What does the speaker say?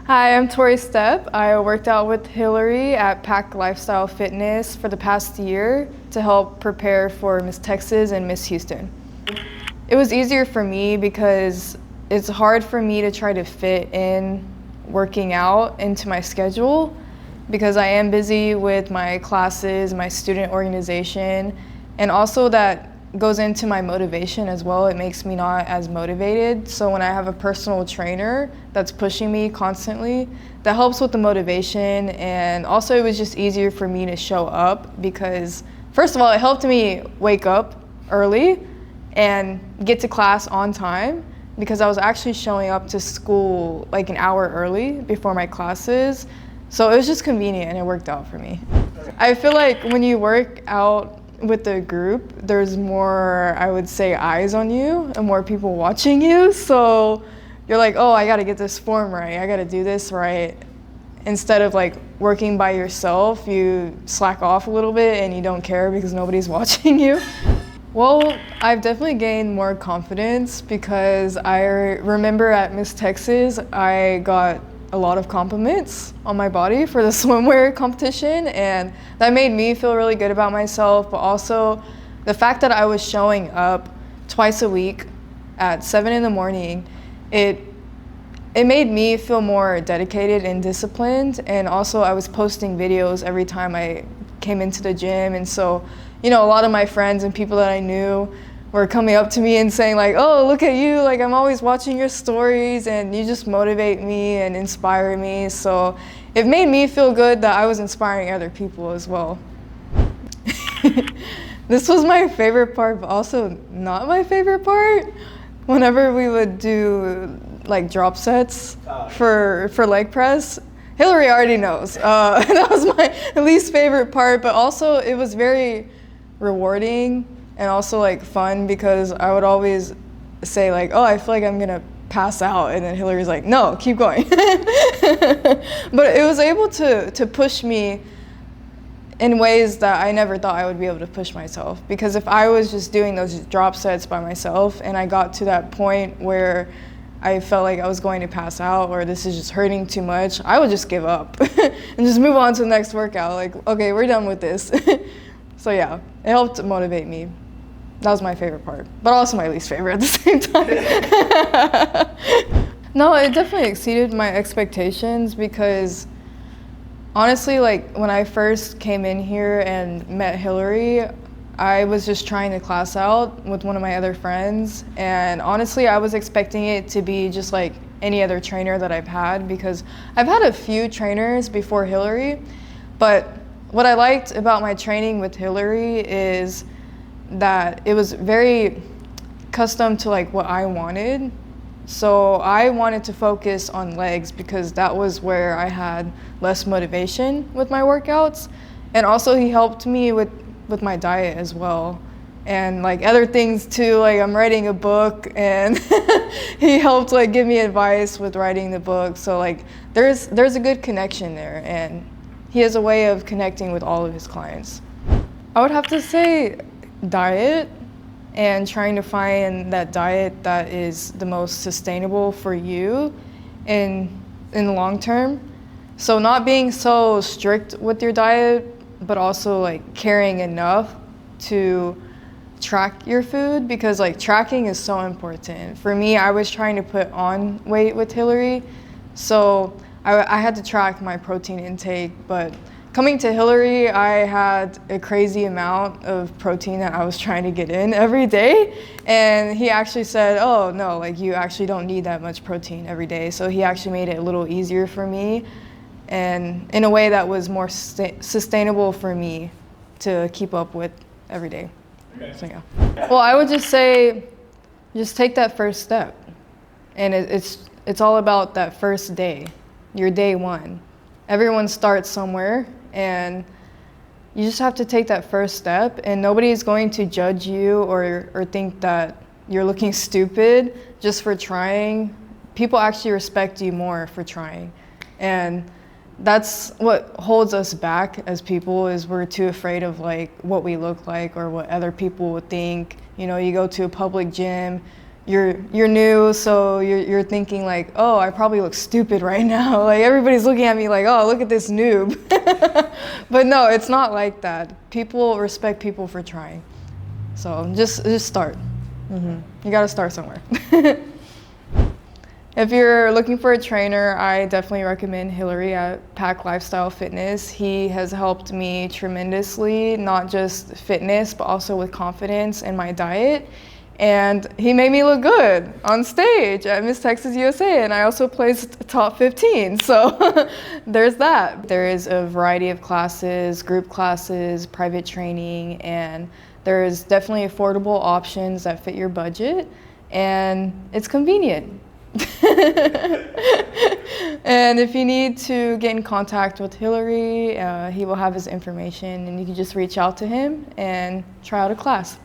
Hi, I'm Tori Stepp. I worked out with Hillary at Pack Lifestyle Fitness for the past year to help prepare for Miss Texas and Miss Houston. It was easier for me because it's hard for me to try to fit in working out into my schedule because I am busy with my classes, my student organization, and also that goes into my motivation as well. It makes me not as motivated. So when I have a personal trainer that's pushing me constantly, that helps with the motivation. And also it was just easier for me to show up because first of all, it helped me wake up early and get to class on time because I was actually showing up to school like an hour early before my classes. So it was just convenient and it worked out for me. I feel like when you work out with the group, there's more, I would say, eyes on you and more people watching you. So you're like, oh, I gotta get this form right. I gotta do this right. Instead of like working by yourself, you slack off a little bit and you don't care because nobody's watching you. Well, I've definitely gained more confidence because I remember at Miss Texas, I got a lot of compliments on my body for the swimwear competition, and that made me feel really good about myself. But also the fact that I was showing up twice a week at 7 in the morning, it made me feel more dedicated and disciplined. And also I was posting videos every time I came into the gym, and so a lot of my friends and people that I knew were coming up to me and saying like, oh, look at you, like I'm always watching your stories and you just motivate me and inspire me. So it made me feel good that I was inspiring other people as well. This was my favorite part, but also not my favorite part. Whenever we would do like drop sets for leg press, Hillary already knows. That was my least favorite part, but also it was very rewarding and also like fun because I would always say like, oh, I feel like I'm gonna pass out, and then Hillary's like, no, keep going. But it was able to push me in ways that I never thought I would be able to push myself, because if I was just doing those drop sets by myself and I got to that point where I felt like I was going to pass out or this is just hurting too much, I would just give up and just move on to the next workout. Like, okay, we're done with this. So yeah, it helped motivate me. That was my favorite part, but also my least favorite at the same time. No, it definitely exceeded my expectations because honestly, like when I first came in here and met Hillary, I was just trying the class out with one of my other friends, and honestly, I was expecting it to be just like any other trainer that I've had because I've had a few trainers before Hillary, but what I liked about my training with Hillary is that it was very custom to like what I wanted. So I wanted to focus on legs because that was where I had less motivation with my workouts. And also he helped me with my diet as well. And like other things too, like I'm writing a book and he helped like give me advice with writing the book. So like there's a good connection there, and he has a way of connecting with all of his clients. I would have to say diet, and trying to find that diet that is the most sustainable for you in the long term. So not being so strict with your diet, but also like caring enough to track your food, because like tracking is so important. For me, I was trying to put on weight with Hillary, so I had to track my protein intake, but coming to Hillary, I had a crazy amount of protein that I was trying to get in every day. And he actually said, oh no, like you actually don't need that much protein every day. So he actually made it a little easier for me, and in a way that was more sustainable for me to keep up with every day. Okay. So yeah. Well, I would just say, just take that first step. And it's all about that first day, your day one. Everyone starts somewhere, and you just have to take that first step, and nobody is going to judge you or think that you're looking stupid just for trying. People actually respect you more for trying. And that's what holds us back as people, is we're too afraid of like what we look like or what other people would think. You know, you go to a public gym, you're new, so you're thinking like, oh, I probably look stupid right now. Like everybody's looking at me like, oh, look at this noob. But no, it's not like that. People respect people for trying. So just start. You gotta start somewhere. If you're looking for a trainer, I definitely recommend Hillary at Pack Lifestyle Fitness. He has helped me tremendously, not just fitness, but also with confidence in my diet. And he made me look good on stage at Miss Texas USA, and I also placed top 15, so there's that. There is a variety of classes, group classes, private training, and there's definitely affordable options that fit your budget, and it's convenient. And if you need to get in contact with Hillary, he will have his information, and you can just reach out to him and try out a class.